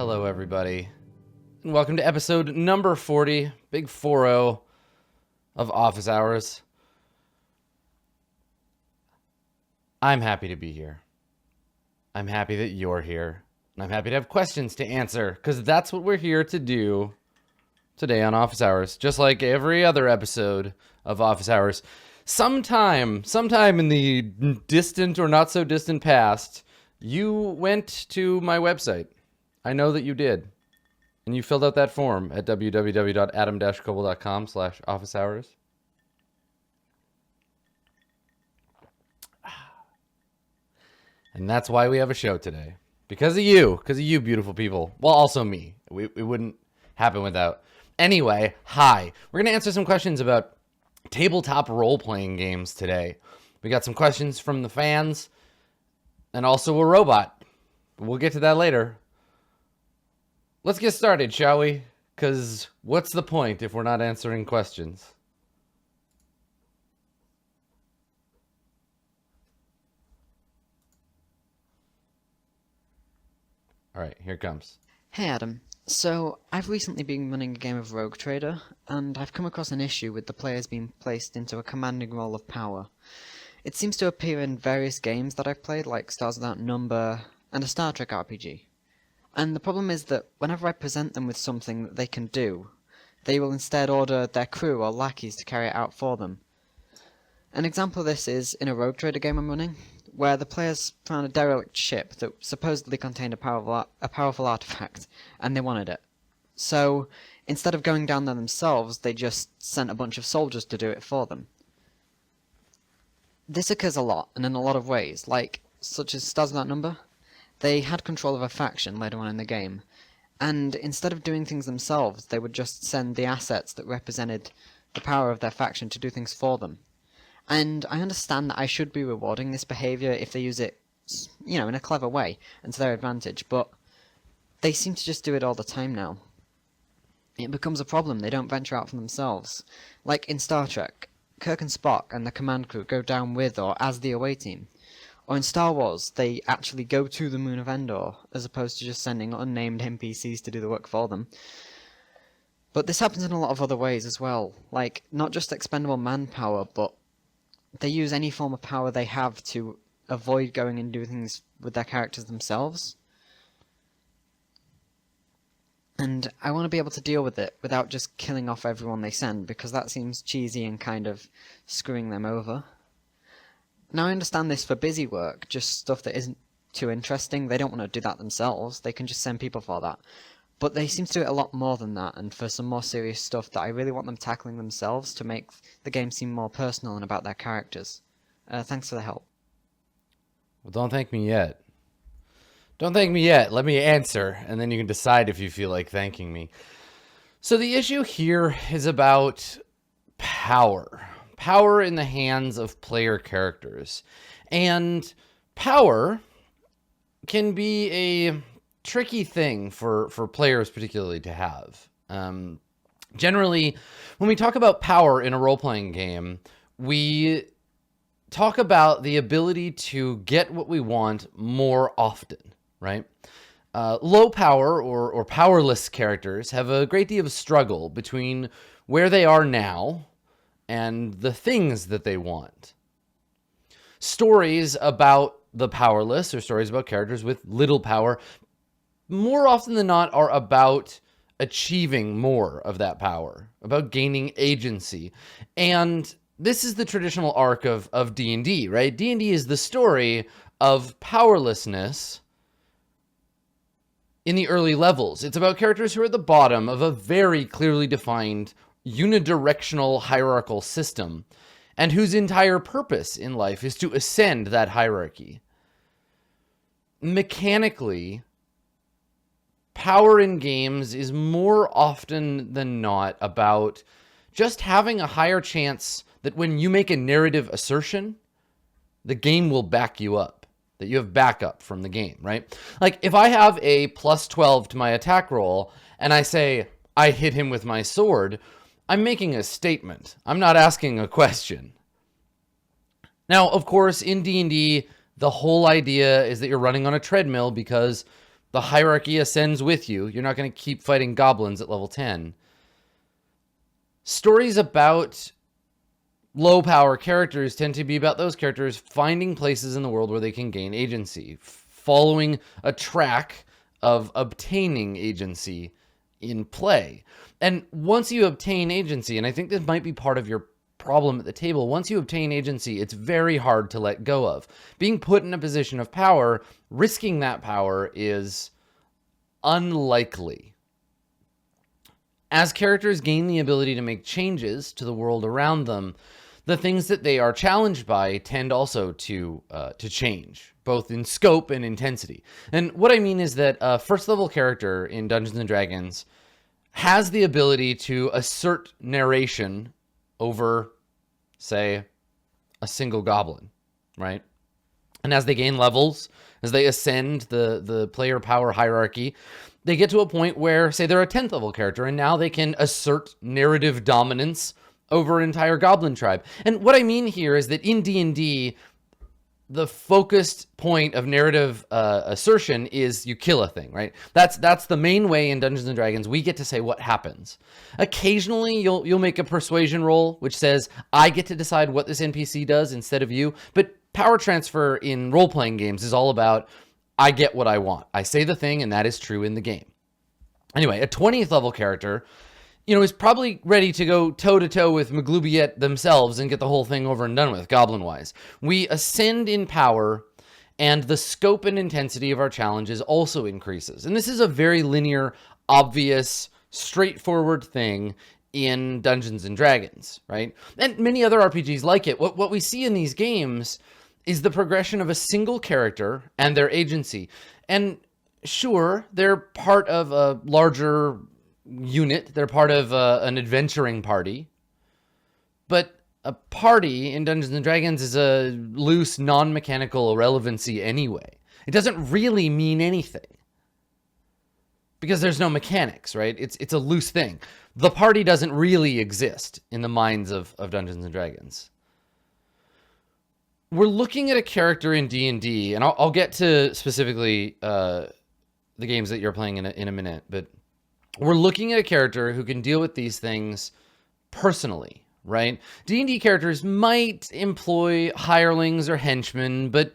Hello, everybody, and welcome to episode number 40, big 4-0 of Office Hours. I'm happy to be here. I'm happy that you're here, and I'm happy to have questions to answer, because that's what we're here to do today on Office Hours, just like every other episode of Office Hours. Sometime in the distant or not so distant past, you went to my website. I know that you did. And you filled out that form at www.adam-koble.com/officehours. And that's why we have a show today. Because of you, beautiful people. Well, also me. It wouldn't happen without. Anyway, hi. We're going to answer some questions about tabletop role-playing games today. We got some questions from the fans and also a robot. We'll get to that later. Let's get started, shall we? Because what's the point if we're not answering questions? All right, here it comes. Hey Adam, so I've recently been running a game of Rogue Trader, and I've come across an issue with the players being placed into a commanding role of power. It seems to appear in various games that I've played, like Stars Without Number and a Star Trek RPG. And the problem is that whenever I present them with something that they can do, they will instead order their crew or lackeys to carry it out for them. An example of this is in a Rogue Trader game I'm running, where the players found a derelict ship that supposedly contained a powerful artifact, and they wanted it. So, instead of going down there themselves, they just sent a bunch of soldiers to do it for them. This occurs a lot, and in a lot of ways, such as Stars Without Number. They had control of a faction later on in the game, and instead of doing things themselves, they would just send the assets that represented the power of their faction to do things for them. And I understand that I should be rewarding this behavior if they use it, in a clever way, and to their advantage, but they seem to just do it all the time now. It becomes a problem. They don't venture out for themselves. Like in Star Trek, Kirk and Spock and the command crew go down with or as the away team. Or in Star Wars, they actually go to the moon of Endor, as opposed to just sending unnamed NPCs to do the work for them. But this happens in a lot of other ways as well. Like, not just expendable manpower, but they use any form of power they have to avoid going and doing things with their characters themselves. And I want to be able to deal with it without just killing off everyone they send, because that seems cheesy and kind of screwing them over. Now, I understand this for busy work, just stuff that isn't too interesting. They don't want to do that themselves. They can just send people for that. But they seem to do it a lot more than that, and for some more serious stuff that I really want them tackling themselves to make the game seem more personal and about their characters. Thanks for the help. Well, don't thank me yet. Don't thank me yet. Let me answer, and then you can decide if you feel like thanking me. So the issue here is about power. Power in the hands of player characters. And power can be a tricky thing for players particularly to have. Generally, when we talk about power in a role-playing game, we talk about the ability to get what we want more often, right? Low power or powerless characters have a great deal of struggle between where they are now and the things that they want. Stories about the powerless, or stories about characters with little power, more often than not are about achieving more of that power, about gaining agency. And this is the traditional arc of D&D, right? D&D is the story of powerlessness in the early levels. It's about characters who are at the bottom of a very clearly defined unidirectional hierarchical system, and whose entire purpose in life is to ascend that hierarchy. Mechanically, power in games is more often than not about just having a higher chance that when you make a narrative assertion, the game will back you up, that you have backup from the game, right? Like, if I have a plus 12 to my attack roll, and I say, I hit him with my sword, I'm making a statement. I'm not asking a question. Now, of course, in D&D, the whole idea is that you're running on a treadmill because The hierarchy ascends with you. You're not going to keep fighting goblins at level 10. Stories about low power characters tend to be about those characters finding places in the world where they can gain agency, following a track of obtaining agency in play. And once you obtain agency, and I think this might be part of your problem at the table, once you obtain agency, it's very hard to let go of. Being put in a position of power, risking that power is unlikely. As characters gain the ability to make changes to the world around them, the things that they are challenged by tend also to change, both in scope and intensity. And what I mean is that a first level character in Dungeons and Dragons has the ability to assert narration over, say, a single goblin, right? And as they gain levels, as they ascend the player power hierarchy, they get to a point where, say, they're a 10th level character, and now they can assert narrative dominance over an entire goblin tribe. And what I mean here is that in D&D, the focused point of narrative assertion is you kill a thing, right? That's the main way in Dungeons and Dragons we get to say what happens. Occasionally, you'll make a persuasion roll, which says, I get to decide what this NPC does instead of you. But power transfer in role-playing games is all about, I get what I want. I say the thing, and that is true in the game. Anyway, a 20th level character, is probably ready to go toe-to-toe with Maglubiet themselves and get the whole thing over and done with, goblin-wise. We ascend in power, and the scope and intensity of our challenges also increases. And this is a very linear, obvious, straightforward thing in Dungeons and Dragons, right? And many other RPGs like it. What we see in these games is the progression of a single character and their agency. And sure, they're part of a larger unit. They're part of an adventuring party. But a party in Dungeons and Dragons is a loose, non-mechanical irrelevancy anyway. It doesn't really mean anything because there's no mechanics, right? It's a loose thing. The party doesn't really exist in the minds of Dungeons and Dragons. We're looking at a character in D&D, and I'll get to specifically the games that you're playing in a minute, but we're looking at a character who can deal with these things personally, right? D&D characters might employ hirelings or henchmen, but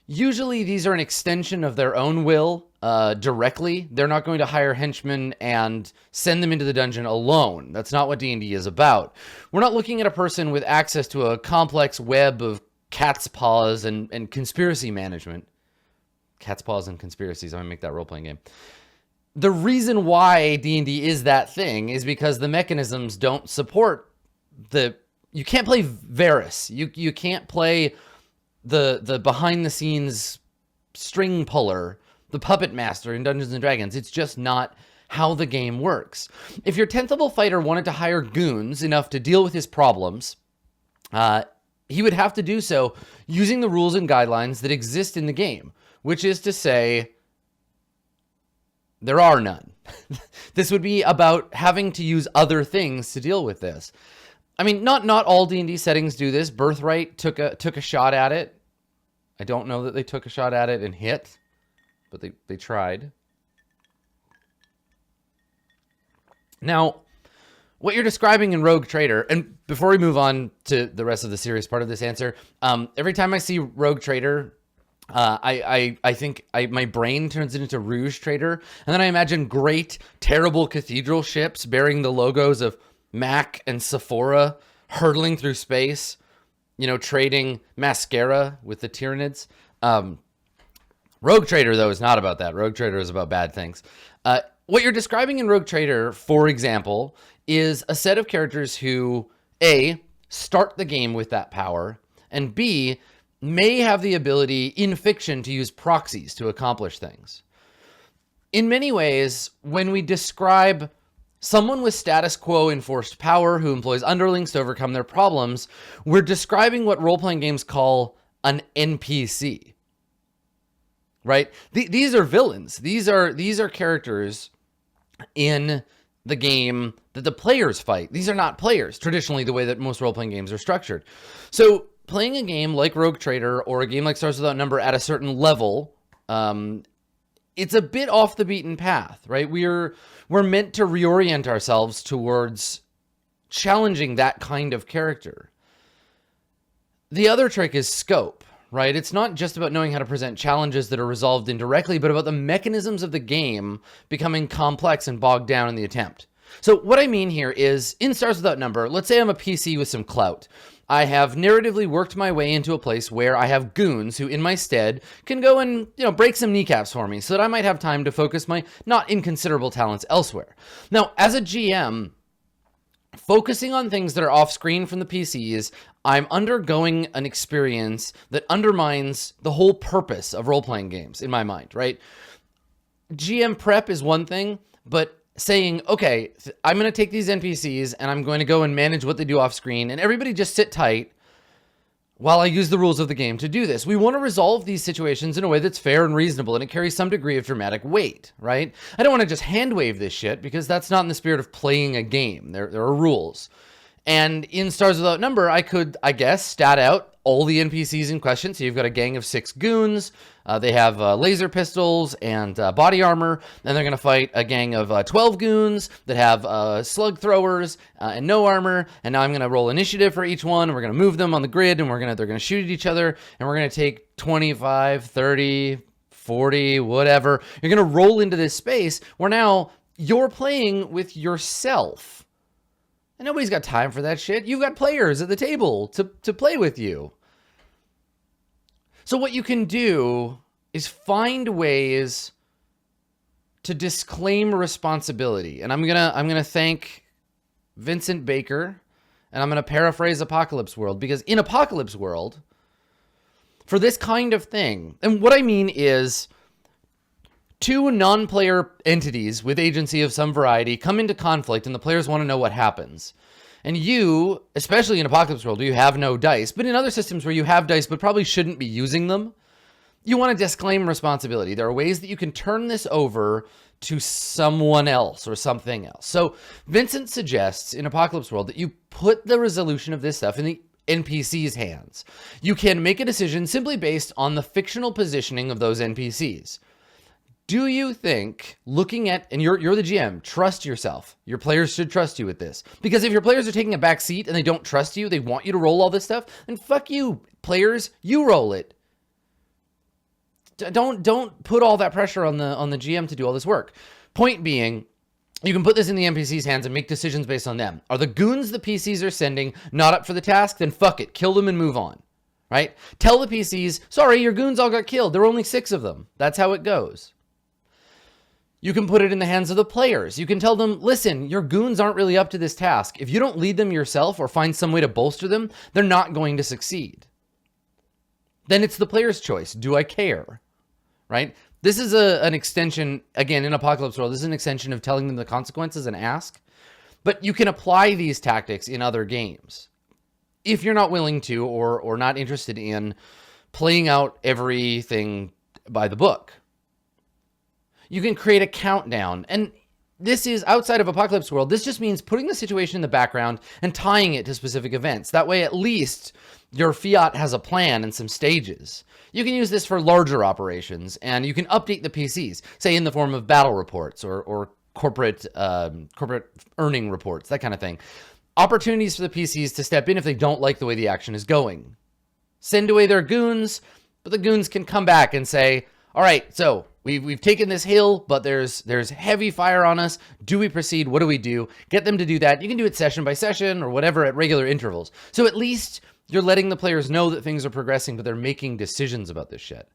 usually these are an extension of their own will directly. They're not going to hire henchmen and send them into the dungeon alone. That's not what D&D is about. We're not looking at a person with access to a complex web of cat's paws and conspiracy management. Cat's paws and conspiracies. I'm going to make that role-playing game. The reason why D&D is that thing is because the mechanisms don't support you can't play Varys. You can't play the behind-the-scenes string puller, the puppet master in Dungeons & Dragons. It's just not how the game works. If your 10th level fighter wanted to hire goons enough to deal with his problems, he would have to do so using the rules and guidelines that exist in the game, which is to say, there are none. This would be about having to use other things to deal with this. I mean, not all D&D settings do this. Birthright took a shot at it. I don't know that they took a shot at it and hit, but they tried. Now, what you're describing in Rogue Trader, and before we move on to the rest of the serious part of this answer, every time I see Rogue Trader, I think my brain turns it into Rouge Trader, and then I imagine great, terrible cathedral ships bearing the logos of Mac and Sephora hurtling through space, trading mascara with the Tyranids. Rogue Trader, though, is not about that. Rogue Trader is about bad things. What you're describing in Rogue Trader, for example, is a set of characters who, A, start the game with that power, and B, may have the ability in fiction to use proxies to accomplish things. In many ways, when we describe someone with status quo enforced power who employs underlings to overcome their problems, we're describing what role-playing games call an NPC. Right? These are villains. These are characters in the game that the players fight. These are not players, traditionally the way that most role-playing games are structured. So playing a game like Rogue Trader or a game like Stars Without Number at a certain level it's a bit off the beaten path, right? We're meant to reorient ourselves towards challenging that kind of character. The other trick is scope, right? It's not just about knowing how to present challenges that are resolved indirectly, but about the mechanisms of the game becoming complex and bogged down in the attempt. So what I mean here is, in Stars Without Number, let's say I'm a PC with some clout. I have narratively worked my way into a place where I have goons who, in my stead, can go and, break some kneecaps for me so that I might have time to focus my not inconsiderable talents elsewhere. Now, as a GM, focusing on things that are off screen from the PCs, I'm undergoing an experience that undermines the whole purpose of role-playing games in my mind, right? GM prep is one thing, but saying, okay, I'm going to take these NPCs and I'm going to go and manage what they do off screen, and everybody just sit tight while I use the rules of the game to do this. We want to resolve these situations in a way that's fair and reasonable, and it carries some degree of dramatic weight, right? I don't want to just hand wave this shit, because that's not in the spirit of playing a game. There are rules. And in Stars Without Number, I could, I guess, stat out all the NPCs in question. So you've got a gang of 6 goons. They have laser pistols and body armor. And they're going to fight a gang of 12 goons that have slug throwers and no armor. And now I'm going to roll initiative for each one. And we're going to move them on the grid. And they're going to shoot at each other. And we're going to take 25, 30, 40, whatever. You're going to roll into this space where now you're playing with yourself. And nobody's got time for that shit. You've got players at the table to play with you. So what you can do is find ways to disclaim responsibility. And I'm gonna thank Vincent Baker, and I'm gonna paraphrase Apocalypse World, because in Apocalypse World, for this kind of thing, and what I mean is, 2 non-player entities with agency of some variety come into conflict, and the players want to know what happens. And you, especially in Apocalypse World, where you have no dice, but in other systems where you have dice but probably shouldn't be using them, you want to disclaim responsibility. There are ways that you can turn this over to someone else or something else. So Vincent suggests in Apocalypse World that you put the resolution of this stuff in the NPC's hands. You can make a decision simply based on the fictional positioning of those NPCs. Do you think, looking at, and you're the GM, trust yourself. Your players should trust you with this. Because if your players are taking a back seat and they don't trust you, they want you to roll all this stuff, then fuck you, players, you roll it. Don't put all that pressure on the GM to do all this work. Point being, you can put this in the NPC's hands and make decisions based on them. Are the goons the PCs are sending not up for the task? Then fuck it, kill them and move on. Right? Tell the PCs, sorry, your goons all got killed. There were only 6 of them. That's how it goes. You can put it in the hands of the players. You can tell them, listen, your goons aren't really up to this task. If you don't lead them yourself or find some way to bolster them, they're not going to succeed. Then it's the player's choice. Do I care? Right? This is an extension, again, in Apocalypse World, this is an extension of telling them the consequences and ask. But you can apply these tactics in other games. If you're not willing to or not interested in playing out everything by the book. You can create a countdown. And this is outside of Apocalypse World. This just means putting the situation in the background and tying it to specific events. That way, at least your fiat has a plan and some stages. You can use this for larger operations, and you can update the PCs, say in the form of battle reports or corporate earning reports, that kind of thing. Opportunities for the PCs to step in if they don't like the way the action is going. Send away their goons, but the goons can come back and say, all right, so we've taken this hill, but there's heavy fire on us. Do we proceed? What do we do? Get them to do that. You can do it session by session or whatever at regular intervals. So at least you're letting the players know that things are progressing, but they're making decisions about this shit.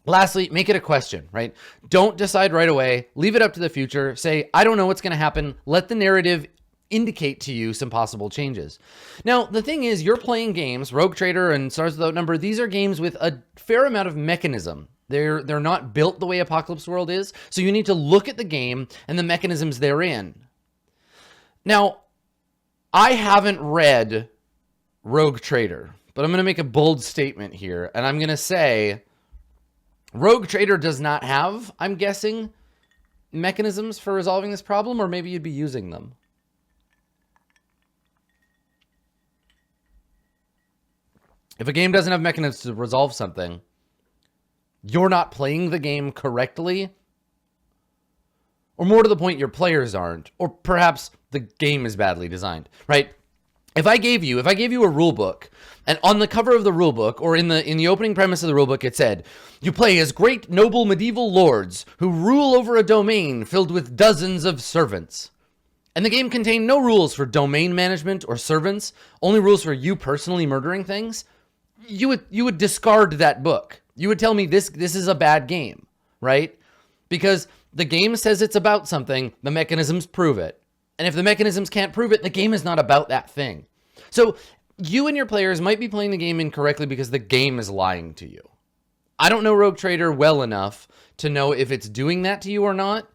Lastly, make it a question, right? Don't decide right away. Leave it up to the future. Say, I don't know what's going to happen. Let the narrative indicate to you some possible changes. Now, the thing is, you're playing games, Rogue Trader and Stars Without Number. These are games with a fair amount of mechanism. They're not built the way Apocalypse World is. So you need to look at the game and the mechanisms therein. Now, I haven't read Rogue Trader, but I'm going to make a bold statement here. And I'm going to say Rogue Trader does not have, I'm guessing, mechanisms for resolving this problem, or maybe you'd be using them. If a game doesn't have mechanisms to resolve something, you're not playing the game correctly, or more to the point, your players aren't, or perhaps the game is badly designed, right? If I gave you a rule book, and on the cover of the rule book, or in the opening premise of the rule book, it said, you play as great noble medieval lords who rule over a domain filled with dozens of servants. And the game contained no rules for domain management or servants, only rules for you personally murdering things. You would discard that book. You would tell me this is a bad game, right? Because the game says it's about something, the mechanisms prove it. And if the mechanisms can't prove it, the game is not about that thing. So you and your players might be playing the game incorrectly because the game is lying to you. I don't know Rogue Trader well enough to know if it's doing that to you or not.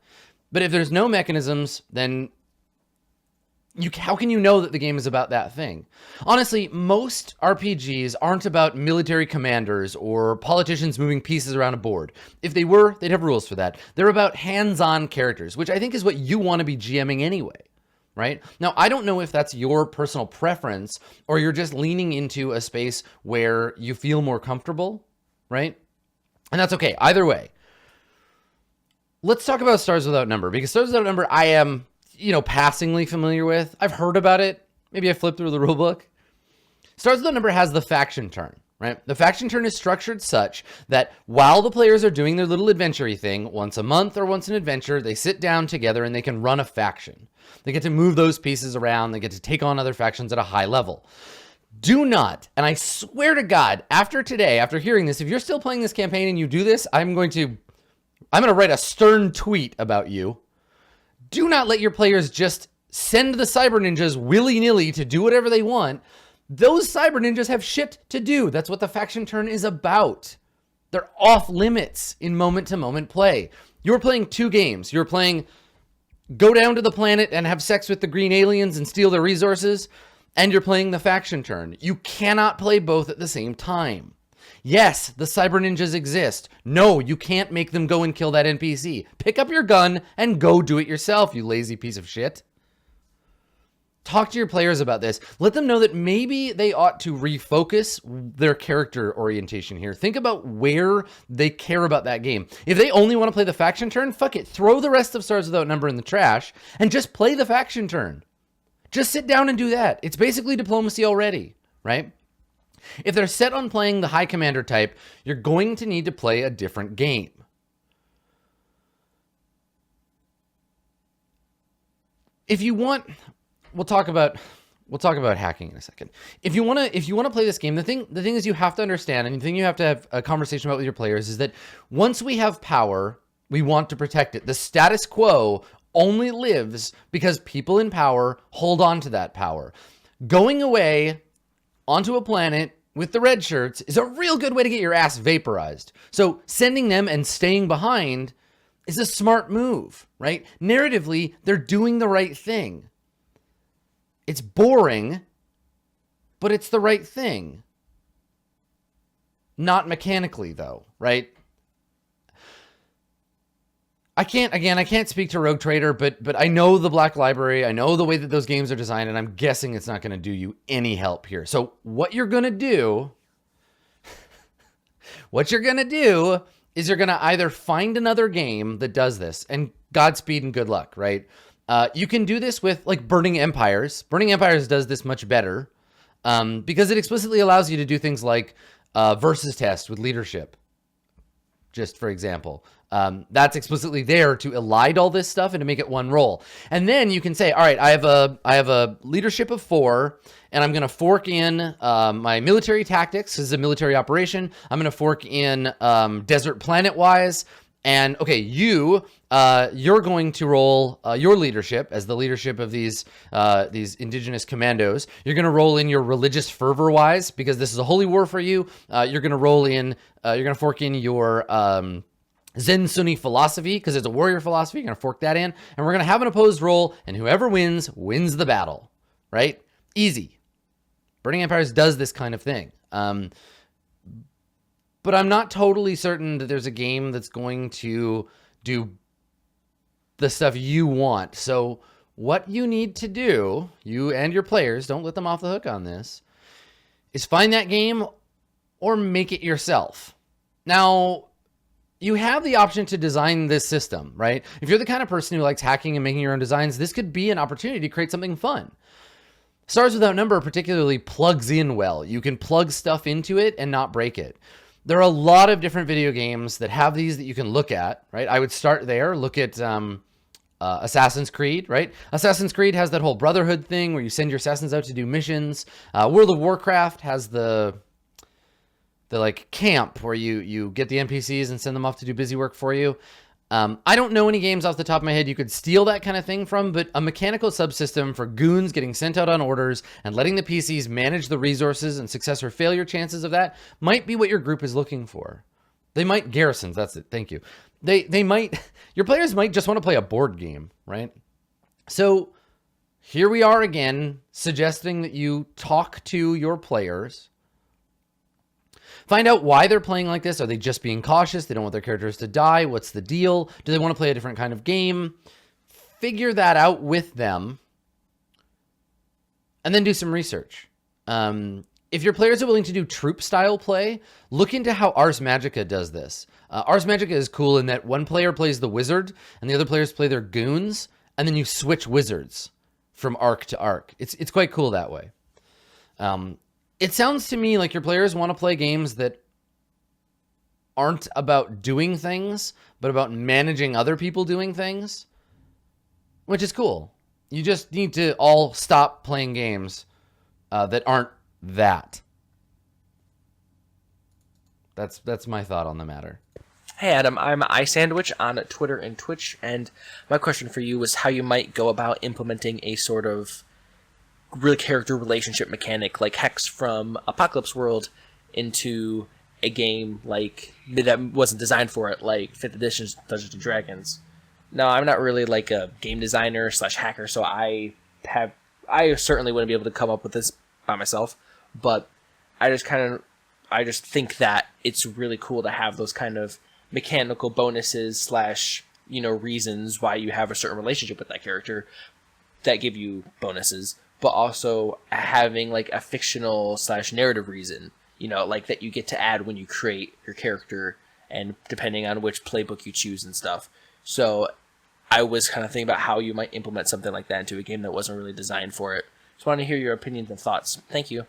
But if there's no mechanisms, then how can you know that the game is about that thing? Honestly, most RPGs aren't about military commanders or politicians moving pieces around a board. If they were, they'd have rules for that. They're about hands-on characters, which I think is what you want to be GMing anyway, right? Now, I don't know if that's your personal preference or you're just leaning into a space where you feel more comfortable, right? And that's okay. Either way, let's talk about Stars Without Number, because Stars Without Number I am passingly familiar with. I've heard about it. Maybe I flipped through the rulebook. Stars Without Number has the faction turn, right? The faction turn is structured such that while the players are doing their little adventure-y thing, once a month or once an adventure, they sit down together and they can run a faction. They get to move those pieces around. They get to take on other factions at a high level. Do not, and I swear to God, after today, after hearing this, if you're still playing this campaign and you do this, I'm going to write a stern tweet about you. Do not let your players just send the cyber ninjas willy-nilly to do whatever they want. Those cyber ninjas have shit to do. That's what the faction turn is about. They're off limits in moment-to-moment play. You're playing two games. You're playing go down to the planet and have sex with the green aliens and steal their resources, and you're playing the faction turn. You cannot play both at the same time. Yes, the cyber ninjas exist. No, you can't make them go and kill that NPC. Pick up your gun and go do it yourself, you lazy piece of shit. Talk to your players about this. Let them know that maybe they ought to refocus their character orientation here. Think about where they care about that game. If they only want to play the faction turn, fuck it. Throw the rest of Stars Without Number in the trash and just play the faction turn. Just sit down and do that. It's basically diplomacy already, right? If they're set on playing the high commander type, you're going to need to play a different game. If you want, we'll talk about hacking in a second. If you want to play this game, the thing is you have to understand, and the thing you have to have a conversation about with your players is that once we have power, we want to protect it. The status quo only lives because people in power hold on to that power. Going away onto a planet with the red shirts is a real good way to get your ass vaporized. So sending them and staying behind is a smart move, right? Narratively, they're doing the right thing. It's boring, but it's the right thing. Not mechanically, though, right? I can't speak to Rogue Trader, but I know the Black Library. I know the way that those games are designed, and I'm guessing it's not going to do you any help here. So what you're going to do is you're going to either find another game that does this, and Godspeed and good luck, right? You can do this with like Burning Empires. Burning Empires does this much better because it explicitly allows you to do things like versus test with leadership. Just for example, that's explicitly there to elide all this stuff and to make it one roll. And then you can say, all right, I have a leadership of 4, and I'm going to fork in my military tactics. This is a military operation. I'm going to fork in desert planet wise. And okay, you're going to roll your leadership as the leadership of these indigenous commandos. You're going to roll in your religious fervor wise, because this is a holy war for you. You're going to roll in, you're going to fork in your Zen Sunni philosophy, because it's a warrior philosophy. You're going to fork that in, and we're going to have an opposed roll, and whoever wins the battle, right? Easy. Burning Empires does this kind of thing. But I'm not totally certain that there's a game that's going to do the stuff you want. So what you need to do, you and your players, don't let them off the hook on this, is find that game or make it yourself. Now, you have the option to design this system, right? If you're the kind of person who likes hacking and making your own designs, this could be an opportunity to create something fun. Stars Without Number particularly plugs in well. You can plug stuff into it and not break it. There are a lot of different video games that have these that you can look at, right? I would start there. Look at Assassin's Creed, right? Assassin's Creed has that whole brotherhood thing where you send your assassins out to do missions. World of Warcraft has the like camp where you get the NPCs and send them off to do busy work for you. I don't know any games off the top of my head you could steal that kind of thing from, but a mechanical subsystem for goons getting sent out on orders and letting the PCs manage the resources and success or failure chances of that might be what your group is looking for. They might, garrisons, that's it, thank you. They might, your players might just want to play a board game, right? So here we are again, suggesting that you talk to your players. Find out why they're playing like this. Are they just being cautious? They don't want their characters to die. What's the deal? Do they want to play a different kind of game? Figure that out with them. And then do some research. If your players are willing to do troop style play, look into how Ars Magica does this. Ars Magica is cool in that one player plays the wizard and the other players play their goons, and then you switch wizards from arc to arc. It's quite cool that way. It sounds to me like your players want to play games that aren't about doing things, but about managing other people doing things, which is cool. You just need to all stop playing games that aren't that. That's my thought on the matter. Hey Adam, I'm iSandwich on Twitter and Twitch, and my question for you was how you might go about implementing a sort of real character relationship mechanic like Hex from Apocalypse World into a game like that wasn't designed for it, like 5th edition Dungeons and Dragons. No, I'm not really like a game designer / hacker, so I certainly wouldn't be able to come up with this by myself, but I just think that it's really cool to have those kind of mechanical bonuses / reasons why you have a certain relationship with that character that give you bonuses, but also having like a fictional / narrative reason, like that you get to add when you create your character and depending on which playbook you choose and stuff. So I was kind of thinking about how you might implement something like that into a game that wasn't really designed for it. Just want to hear your opinions and thoughts. Thank you.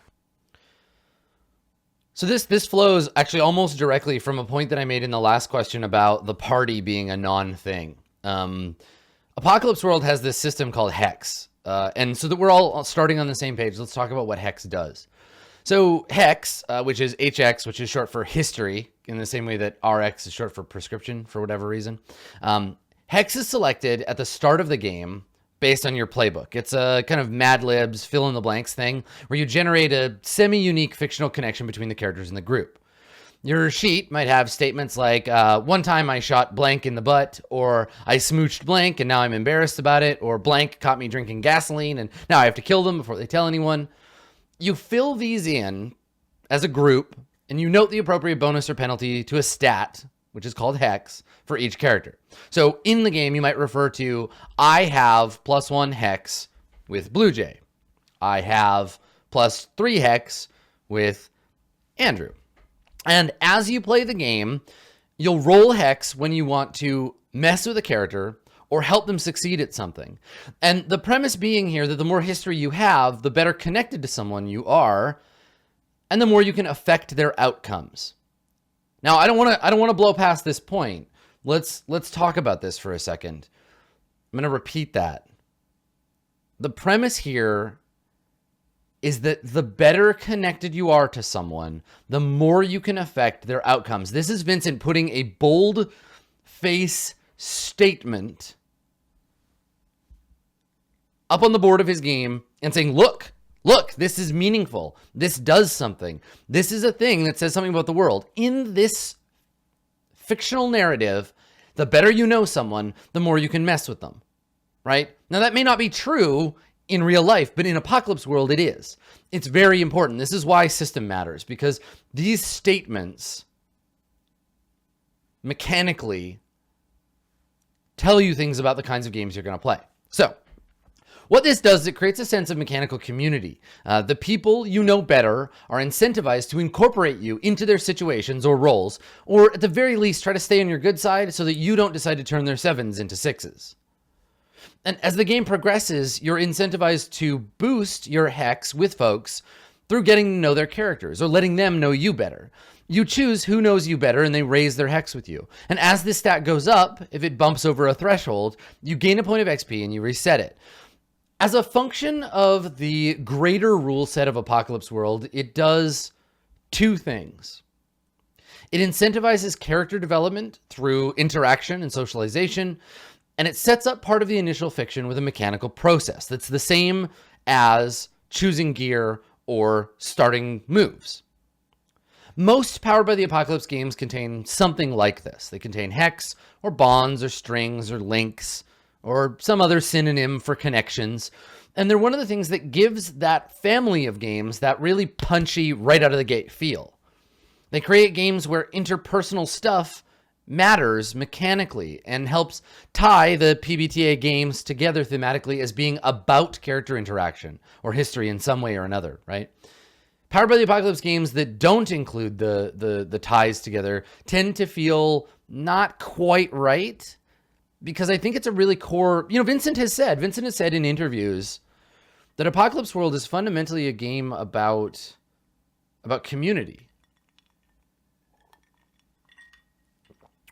So this flows actually almost directly from a point that I made in the last question about the party being a non-thing. Apocalypse World has this system called Hex. And so that we're all starting on the same page, let's talk about what Hex does. So Hex, which is HX, which is short for history, in the same way that RX is short for prescription for whatever reason. Hex is selected at the start of the game based on your playbook. It's a kind of Mad Libs, fill in the blanks thing, where you generate a semi-unique fictional connection between the characters in the group. Your sheet might have statements like, one time I shot blank in the butt, or I smooched blank and now I'm embarrassed about it, or blank caught me drinking gasoline and now I have to kill them before they tell anyone. You fill these in as a group and you note the appropriate bonus or penalty to a stat, which is called Hex, for each character. So in the game, you might refer to, I have +1 Hex with Blue Jay. I have +3 Hex with Andrew. And as you play the game, you'll roll Hex when you want to mess with a character or help them succeed at something. And the premise being here that the more history you have, the better connected to someone you are, and the more you can affect their outcomes. Now, I don't want to blow past this point. Let's talk about this for a second. I'm going to repeat that. The premise here is that the better connected you are to someone, the more you can affect their outcomes. This is Vincent putting a bold face statement up on the board of his game and saying, look, this is meaningful. This does something. This is a thing that says something about the world. In this fictional narrative, the better you know someone, the more you can mess with them, right? Now, that may not be true in real life, but in Apocalypse World, it is. It's very important. This is why system matters, because these statements mechanically tell you things about the kinds of games you're going to play. So, What this does is it creates a sense of mechanical community. The people you know better are incentivized to incorporate you into their situations or roles, or at the very least try to stay on your good side so that you don't decide to turn their 7s into 6s. And as the game progresses, you're incentivized to boost your hex with folks through getting to know their characters or letting them know you better. You choose who knows you better and they raise their hex with you. And as this stat goes up, if it bumps over a threshold, you gain a point of XP and you reset it. As a function of the greater rule set of Apocalypse World, it does two things. It incentivizes character development through interaction and socialization, and it sets up part of the initial fiction with a mechanical process that's the same as choosing gear or starting moves. Most Powered by the Apocalypse games contain something like this. They contain hex, or bonds, or strings, or links, or some other synonym for connections. And they're one of the things that gives that family of games that really punchy, right out of the gate feel. They create games where interpersonal stuff matters mechanically and helps tie the PBTA games together thematically as being about character interaction or history in some way or another, right? Powered by the Apocalypse games that don't include the ties together tend to feel not quite right, because I think it's a really core, Vincent has said in interviews that Apocalypse World is fundamentally a game about community.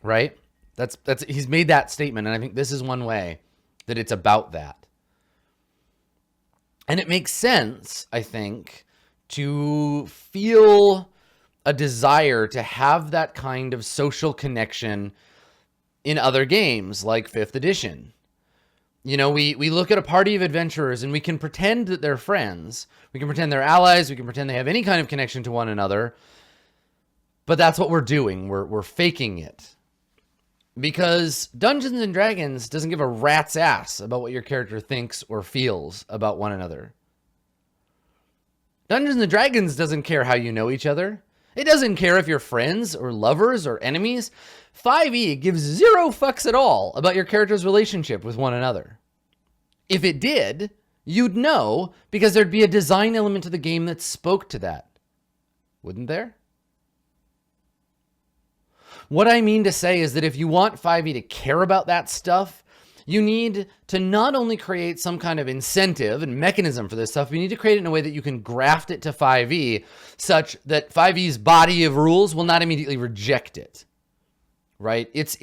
Right? That's he's made that statement, and I think this is one way that it's about that. And it makes sense, I think, to feel a desire to have that kind of social connection in other games like 5th edition. We look at a party of adventurers and we can pretend that they're friends. We can pretend they're allies. We can pretend they have any kind of connection to one another. But that's what we're doing. We're faking it. Because Dungeons and Dragons doesn't give a rat's ass about what your character thinks or feels about one another. Dungeons and Dragons doesn't care how you know each other. It doesn't care if you're friends or lovers or enemies. 5e gives zero fucks at all about your character's relationship with one another. If it did, you'd know, because there'd be a design element to the game that spoke to that. Wouldn't there? What I mean to say is that if you want 5e to care about that stuff, you need to not only create some kind of incentive and mechanism for this stuff, but you need to create it in a way that you can graft it to 5e such that 5e's body of rules will not immediately reject it. Right? It's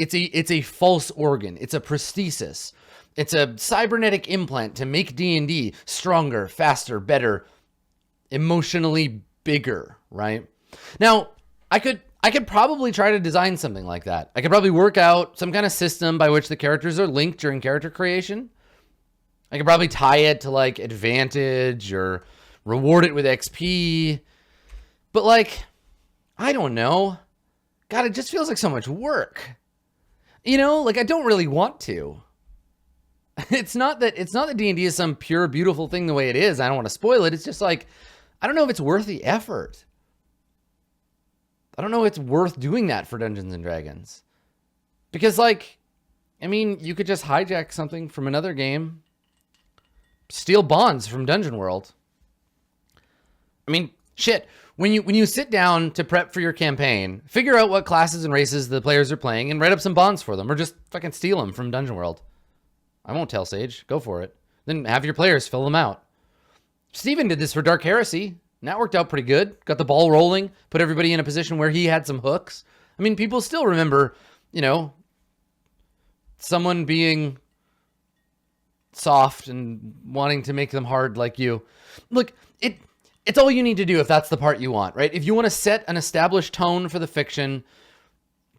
a false organ. It's a prosthesis. It's a cybernetic implant to make D&D stronger, faster, better, emotionally bigger, right? Now, I could probably try to design something like that. I could probably work out some kind of system by which the characters are linked during character creation. I could probably tie it to like advantage or reward it with XP. But like, I don't know. God, it just feels like so much work. I don't really want to. It's not that D&D is some pure, beautiful thing the way it is. I don't want to spoil it. It's just like, I don't know if it's worth the effort. I don't know if it's worth doing that for Dungeons and Dragons. Because you could just hijack something from another game. Steal bonds from Dungeon World. Shit. When you sit down to prep for your campaign, figure out what classes and races the players are playing and write up some bonds for them, or just fucking steal them from Dungeon World. I won't tell Sage. Go for it. Then have your players fill them out. Steven did this for Dark Heresy, and that worked out pretty good. Got the ball rolling, put everybody in a position where he had some hooks. People still remember, someone being soft and wanting to make them hard like you. Look, it's all you need to do if that's the part you want, right? If you want to set an established tone for the fiction,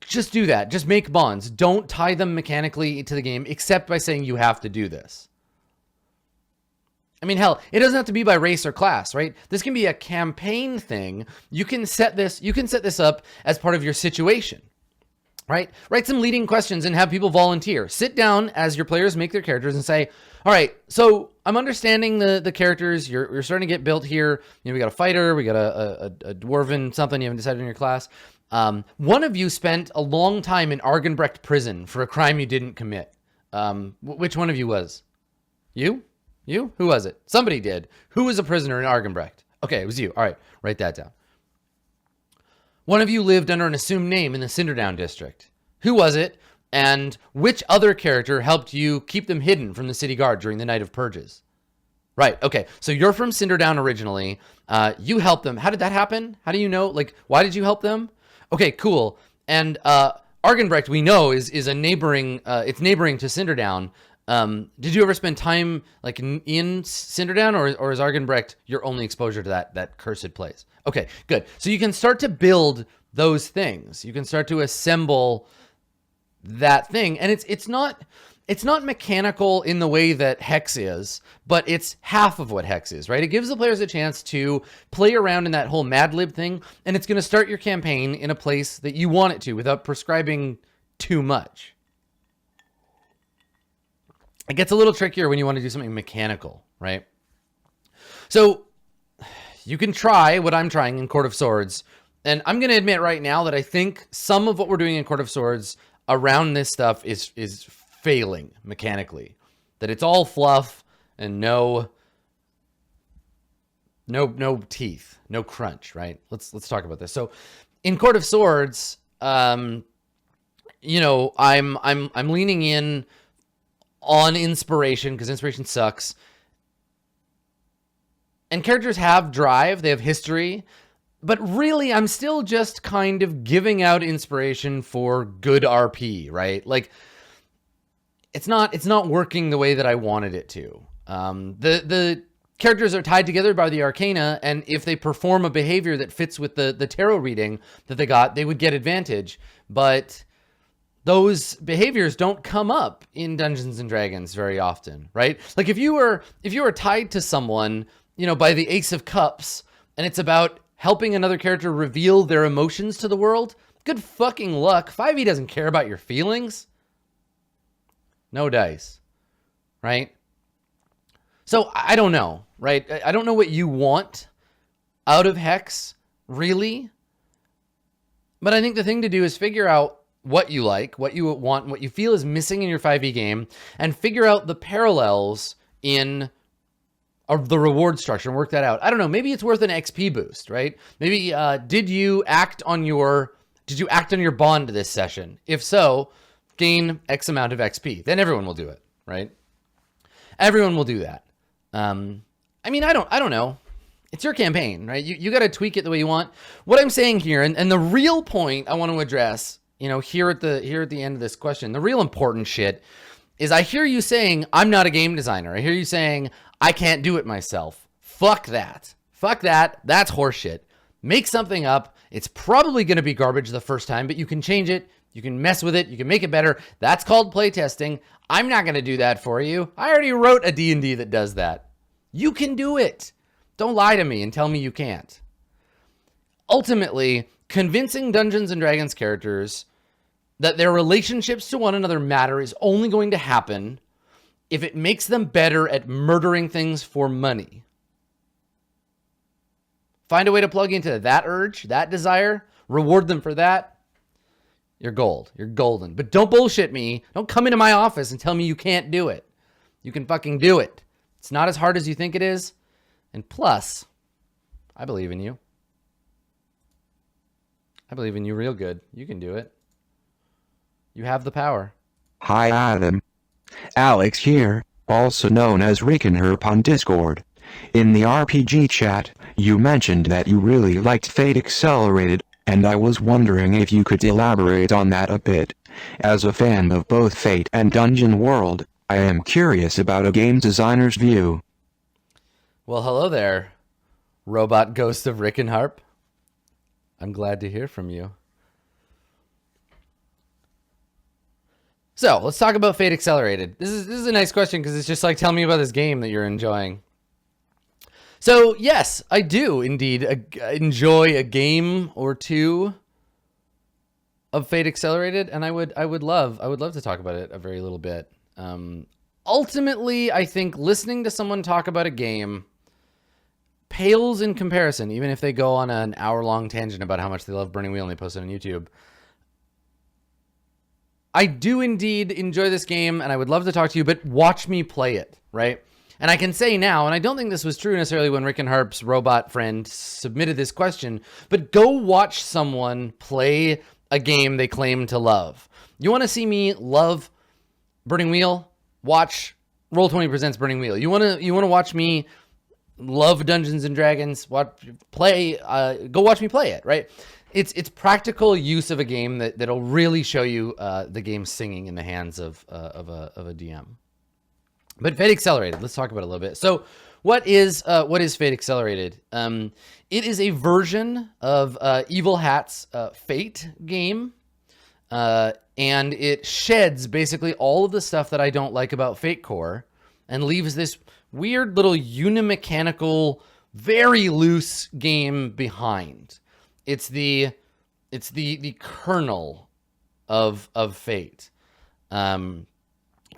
just do that. Just make bonds. Don't tie them mechanically to the game, except by saying you have to do this. Hell, it doesn't have to be by race or class, right? This can be a campaign thing. You can set this up as part of your situation, right? Write some leading questions and have people volunteer. Sit down as your players make their characters and say, all right, so I'm understanding the characters. You're starting to get built here. We got a fighter. We got a dwarven something you haven't decided in your class. One of you spent a long time in Argenbrecht prison for a crime you didn't commit. Which one of you was? You? You? Who was it? Somebody did. Who was a prisoner in Argenbrecht? Okay, it was you. All right, write that down. One of you lived under an assumed name in the Cinderdown district. Who was it? And which other character helped you keep them hidden from the city guard during the night of purges? Right, okay. So you're from Cinderdown originally. You helped them. How did that happen? How do you know? Like, why did you help them? Okay, cool. And Argenbrecht, we know, is a neighboring, it's neighboring to Cinderdown. Did you ever spend time like in Cinderdown, or is Argenbrecht your only exposure to that cursed place? Okay, good. So you can start to build those things. You can start to assemble that thing, and it's not mechanical in the way that Hex is, but it's half of what Hex is, right? It gives the players a chance to play around in that whole Mad Lib thing, and it's going to start your campaign in a place that you want it to without prescribing too much. It gets a little trickier when you want to do something mechanical, right? So you can try what I'm trying in Court of Swords, and I'm going to admit right now that I think some of what we're doing in Court of Swords around this stuff is failing mechanically. That it's all fluff and no teeth, no crunch, right? Let's talk about this. So in Court of Swords, you know, I'm leaning in on inspiration because inspiration sucks. And characters have drive, they have history, but really I'm still just kind of giving out inspiration for good RP, right? Like it's not working the way that I wanted it to. The characters are tied together by the arcana, and if they perform a behavior that fits with the tarot reading that they got, they would get advantage. But those behaviors don't come up in Dungeons and Dragons very often, right? Like if you were tied to someone, you know, by the Ace of Cups, and it's about helping another character reveal their emotions to the world, good fucking luck. 5e doesn't care about your feelings. No dice, right? So I don't know, right? I don't know what you want out of Hex, really. But I think the thing to do is figure out what you like, what you want, what you feel is missing in your 5e game, and figure out the parallels in the reward structure and work that out. I don't know. Maybe it's worth an XP boost, right? Maybe did you act on your bond this session? If so, gain X amount of XP. Then everyone will do it, right? Everyone will do that. I mean, I don't know. It's your campaign, right? You got to tweak it the way you want. What I'm saying here, and the real point I want to address, you know, here at the end of this question, the real important shit is I hear you saying, I'm not a game designer. I hear you saying, I can't do it myself. Fuck that. Fuck that. That's horseshit. Make something up. It's probably going to be garbage the first time, but you can change it. You can mess with it. You can make it better. That's called playtesting. I'm not going to do that for you. I already wrote a D&D that does that. You can do it. Don't lie to me and tell me you can't. Ultimately, convincing Dungeons and Dragons characters that their relationships to one another matter is only going to happen if it makes them better at murdering things for money. Find a way to plug into that urge, that desire, reward them for that. You're gold. You're golden. But don't bullshit me. Don't come into my office and tell me you can't do it. You can fucking do it. It's not as hard as you think it is. And plus, I believe in you. I believe in you real good. You can do it. You have the power. Hi Adam. Alex here, also known as Rickenherp on Discord. In the RPG chat, you mentioned that you really liked Fate Accelerated, and I was wondering if you could elaborate on that a bit. As a fan of both Fate and Dungeon World, I am curious about a game designer's view. Well, hello there, robot ghost of Rickenharp. I'm glad to hear from you. So let's talk about Fate Accelerated. This is a nice question because it's just like, tell me about this game that you're enjoying. So yes, I do indeed enjoy a game or two of Fate Accelerated, and I would love to talk about it a very little bit. Ultimately, I think listening to someone talk about a game pales in comparison, even if they go on an hour-long tangent about how much they love Burning Wheel and they post it on YouTube. I do indeed enjoy this game, and I would love to talk to you, but watch me play it, right? And I can say now, and I don't think this was true necessarily when Rick and Harp's robot friend submitted this question, but go watch someone play a game they claim to love. You want to see me love Burning Wheel? Watch Roll20 Presents Burning Wheel. You want to watch me love Dungeons and Dragons? Go watch me play it, right? It's practical use of a game that'll really show you the game singing in the hands of a DM. But Fate Accelerated, let's talk about it a little bit. So what is Fate Accelerated? It is a version of Evil Hat's Fate game. And it sheds basically all of the stuff that I don't like about Fate Core and leaves this weird little unimechanical, very loose game behind. It's the kernel of Fate. And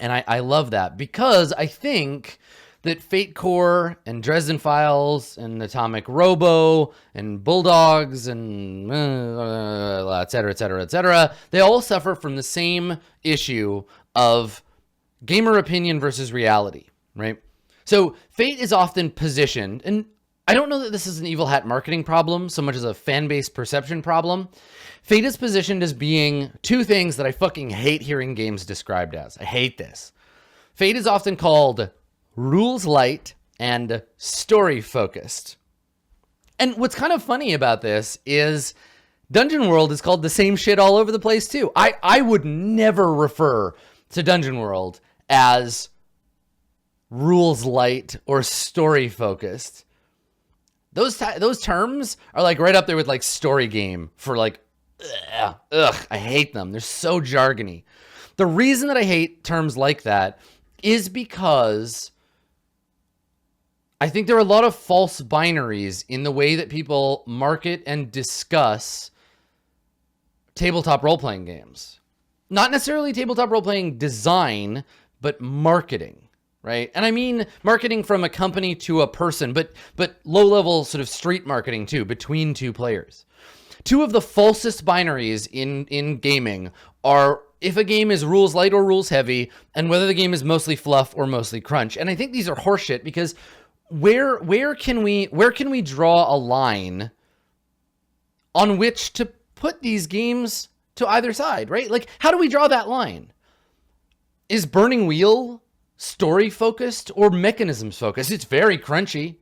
I love that because I think that Fate Core and Dresden Files and Atomic Robo and Bulldogs and et cetera, they all suffer from the same issue of gamer opinion versus reality, right? So Fate is often positioned, and I don't know that this is an Evil Hat marketing problem so much as a fan base perception problem. Fate is positioned as being two things that I fucking hate hearing games described as. I hate this. Fate is often called rules light and story focused. And what's kind of funny about this is Dungeon World is called the same shit all over the place too. I would never refer to Dungeon World as rules light or story focused. Those terms are like right up there with like story game for like, I hate them. They're so jargony. The reason that I hate terms like that is because I think there are a lot of false binaries in the way that people market and discuss tabletop role-playing games. Not necessarily tabletop role-playing design, but marketing, right? And I mean marketing from a company to a person, but low-level sort of street marketing too, between two players. Two of the falsest binaries in gaming are if a game is rules light or rules heavy, and whether the game is mostly fluff or mostly crunch. And I think these are horseshit because where can we draw a line on which to put these games to either side, right? Like, how do we draw that line? Is Burning Wheel story focused or mechanisms focused? It's very crunchy,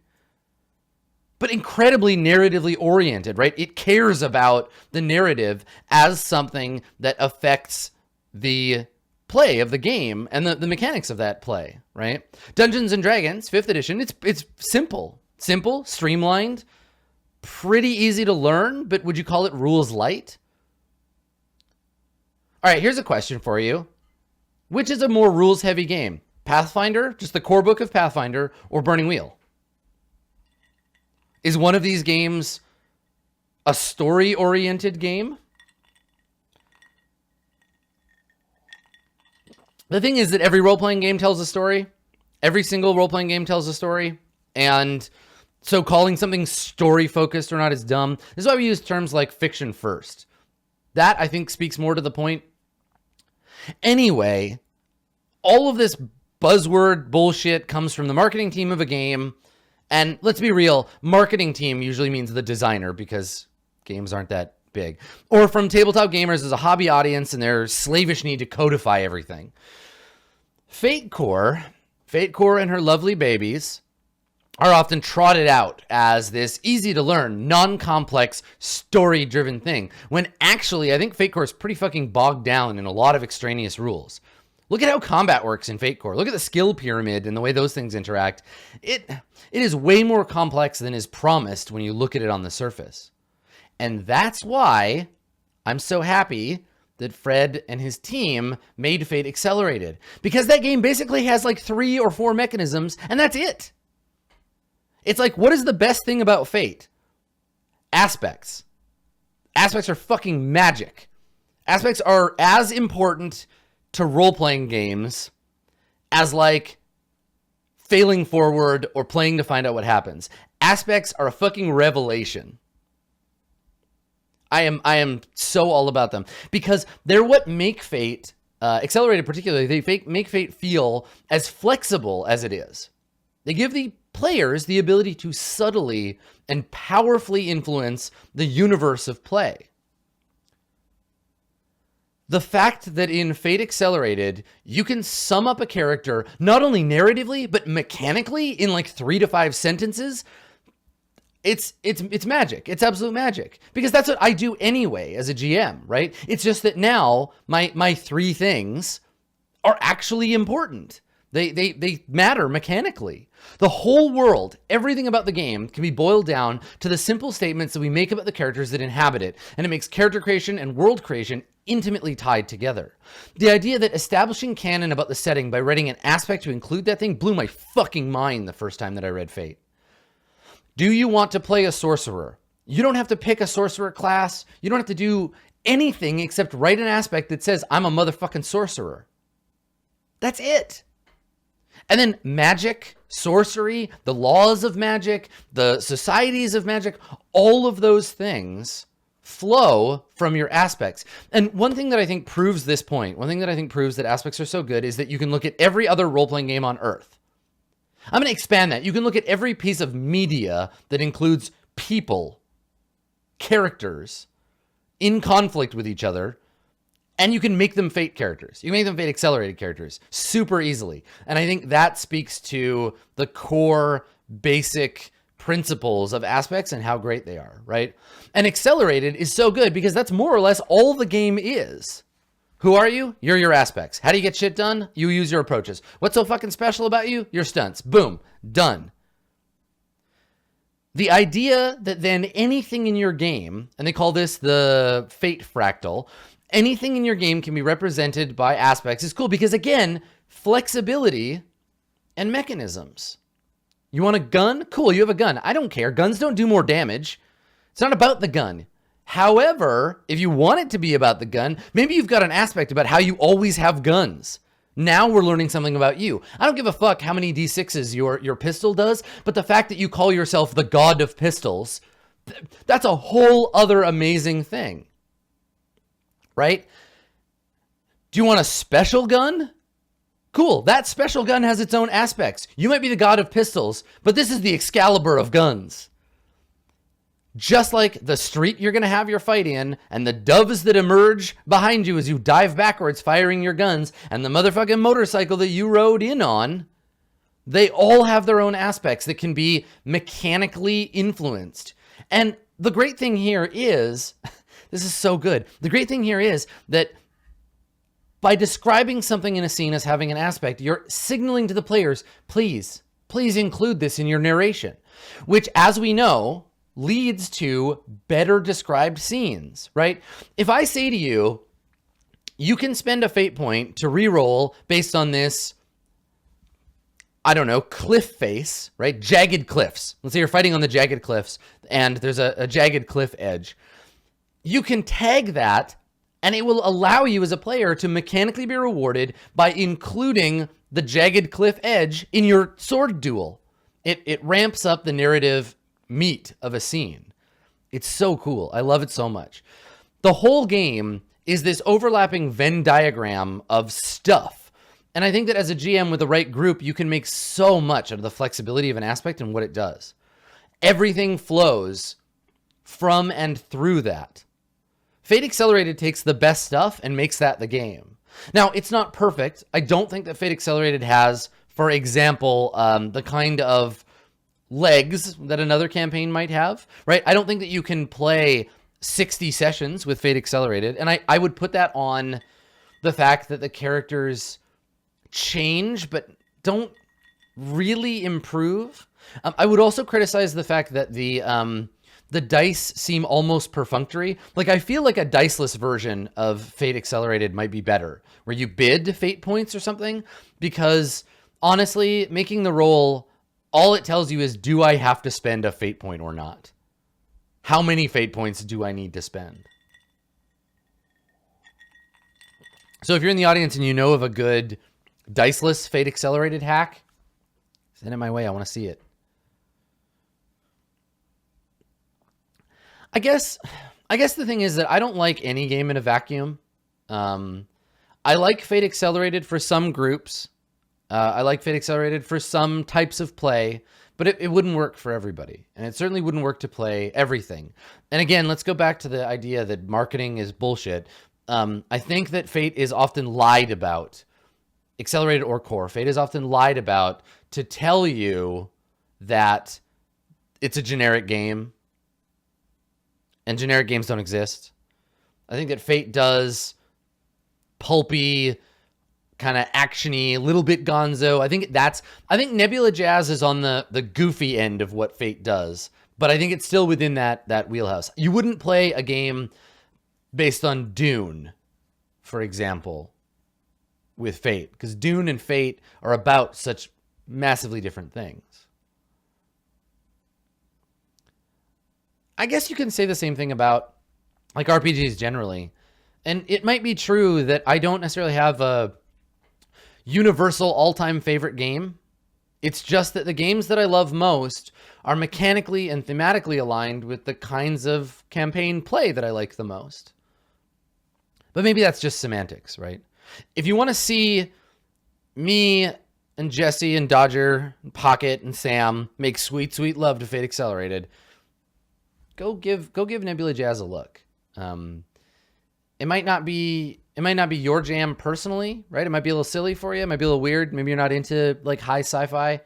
but incredibly narratively oriented, right? It cares about the narrative as something that affects the play of the game and the mechanics of that play, right? Dungeons and Dragons, 5th edition, it's simple, streamlined, pretty easy to learn, but would you call it rules light? All right, here's a question for you. Which is a more rules heavy game? Pathfinder, just the core book of Pathfinder, or Burning Wheel? Is one of these games a story-oriented game? The thing is that every role-playing game tells a story. Every single role-playing game tells a story. And so calling something story-focused or not is dumb. This is why we use terms like fiction first. That, I think, speaks more to the point. Anyway, all of this buzzword bullshit comes from the marketing team of a game. And let's be real, marketing team usually means the designer because games aren't that big. Or from tabletop gamers as a hobby audience and their slavish need to codify everything. Fate Core and her lovely babies are often trotted out as this easy to learn, non-complex, story-driven thing. When actually, I think Fate Core is pretty fucking bogged down in a lot of extraneous rules. Look at how combat works in Fate Core. Look at the skill pyramid and the way those things interact. It is way more complex than is promised when you look at it on the surface. And that's why I'm so happy that Fred and his team made Fate Accelerated. Because that game basically has like 3 or 4 mechanisms, and that's it. It's like, what is the best thing about Fate? Aspects. Aspects are fucking magic. Aspects are as important to role-playing games as like failing forward or playing to find out what happens. Aspects are a fucking revelation. I am so all about them because they're what make Fate Accelerated particularly. They make Fate feel as flexible as it is. They give the players the ability to subtly and powerfully influence the universe of play. The fact that in Fate Accelerated, you can sum up a character not only narratively, but mechanically in like 3 to 5 sentences, it's magic. It's absolute magic. Because that's what I do anyway as a GM, right? It's just that now my 3 things are actually important. They matter mechanically. The whole world, everything about the game can be boiled down to the simple statements that we make about the characters that inhabit it, and it makes character creation and world creation intimately tied together. The idea that establishing canon about the setting by writing an aspect to include that thing blew my fucking mind the first time that I read Fate. Do you want to play a sorcerer? You don't have to pick a sorcerer class. You don't have to do anything except write an aspect that says, I'm a motherfucking sorcerer. That's it. And then magic, sorcery, the laws of magic, the societies of magic, all of those things flow from your aspects. And one thing that I think proves this point, one thing that I think proves that aspects are so good is that you can look at every other role-playing game on Earth. I'm going to expand that. You can look at every piece of media that includes people, characters, in conflict with each other, and you can make them Fate characters. You can make them Fate Accelerated characters super easily. And I think that speaks to the core basic principles of aspects and how great they are, right? And Accelerated is so good because that's more or less all the game is. Who are you? You're your aspects. How do you get shit done? You use your approaches. What's so fucking special about you? Your stunts. Boom. Done. The idea that then anything in your game, and they call this the Fate fractal, anything in your game can be represented by aspects is cool because, again, flexibility and mechanisms. You want a gun? Cool, you have a gun. I don't care. Guns don't do more damage. It's not about the gun. However, if you want it to be about the gun, maybe you've got an aspect about how you always have guns. Now we're learning something about you. I don't give a fuck how many D6s your pistol does, but the fact that you call yourself the god of pistols, that's a whole other amazing thing. Right? Do you want a special gun? Cool, that special gun has its own aspects. You might be the god of pistols, but this is the Excalibur of guns. Just like the street you're going to have your fight in, and the doves that emerge behind you as you dive backwards firing your guns, and the motherfucking motorcycle that you rode in on, they all have their own aspects that can be mechanically influenced. And the great thing here is, this is so good, the great thing here is that by describing something in a scene as having an aspect, you're signaling to the players, please include this in your narration, which, as we know, leads to better described scenes, right? If I say to you, you can spend a fate point to reroll based on this, I don't know, cliff face, right? Jagged cliffs. Let's say you're fighting on the jagged cliffs and there's a jagged cliff edge. You can tag that and it will allow you as a player to mechanically be rewarded by including the jagged cliff edge in your sword duel. It ramps up the narrative meat of a scene. It's so cool. I love it so much. The whole game is this overlapping Venn diagram of stuff. And I think that as a GM with the right group, you can make so much out of the flexibility of an aspect and what it does. Everything flows from and through that. Fate Accelerated takes the best stuff and makes that the game. Now, it's not perfect. I don't think that Fate Accelerated has, for example, the kind of legs that another campaign might have, right? I don't think that you can play 60 sessions with Fate Accelerated. And I would put that on the fact that the characters change, but don't really improve. I would also criticize the fact that the dice seem almost perfunctory. Like, I feel like a diceless version of Fate Accelerated might be better, where you bid fate points or something, because honestly, making the roll, all it tells you is, do I have to spend a fate point or not? How many fate points do I need to spend? So if you're in the audience and you know of a good diceless Fate Accelerated hack, send it my way. I want to see it. I guess the thing is that I don't like any game in a vacuum. I like Fate Accelerated for some groups. I like Fate Accelerated for some types of play, but it wouldn't work for everybody. And it certainly wouldn't work to play everything. And again, let's go back to the idea that marketing is bullshit. I think that Fate is often lied about. Accelerated or core. Fate is often lied about to tell you that it's a generic game. And generic games don't exist. I think that Fate does pulpy, kind of actiony, a little bit gonzo. I think Nebula Jazz is on the goofy end of what Fate does, but I think it's still within that wheelhouse. You wouldn't play a game based on Dune, for example, with Fate, because Dune and Fate are about such massively different things. I guess you can say the same thing about like RPGs generally. And it might be true that I don't necessarily have a universal all-time favorite game. It's just that the games that I love most are mechanically and thematically aligned with the kinds of campaign play that I like the most. But maybe that's just semantics, right? If you want to see me and Jesse and Dodger and Pocket and Sam make sweet, sweet love to Fate Accelerated, go give Nebula Jazz a look. It might not be your jam personally, right? It might be a little silly for you. It might be a little weird. Maybe you're not into like high sci-fi.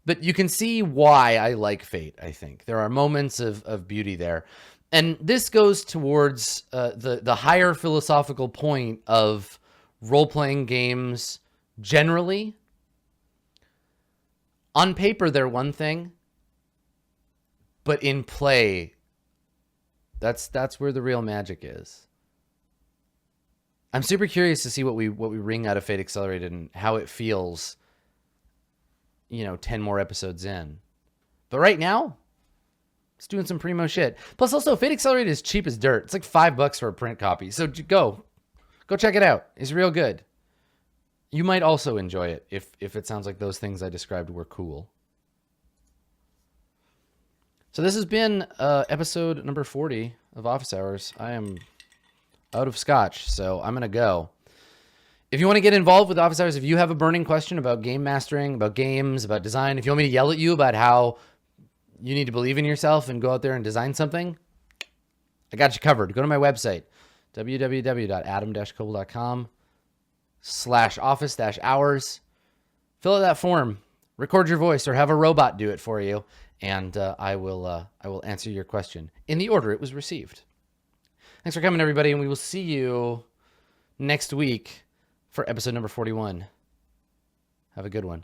But you can see why I like Fate, I think. There are moments of beauty there. And this goes towards the higher philosophical point of role-playing games generally. On paper, they're one thing. But in play, that's where the real magic is. I'm super curious to see what we wring out of Fate Accelerated and how it feels, 10 more episodes in. But right now, it's doing some primo shit. Plus, also, Fate Accelerated is cheap as dirt. It's like $5 for a print copy. So go check it out. It's real good. You might also enjoy it if it sounds like those things I described were cool. So this has been episode number 40 of Office Hours. I am out of scotch, so I'm going to go. If you want to get involved with Office Hours, if you have a burning question about game mastering, about games, about design, if you want me to yell at you about how you need to believe in yourself and go out there and design something, I got you covered. Go to my website, www.adam-cobol.com/office-hours. Fill out that form, record your voice, or have a robot do it for you, and I will answer your question in the order it was received. Thanks for coming, everybody, and we will see you next week for episode number 41. Have a good one.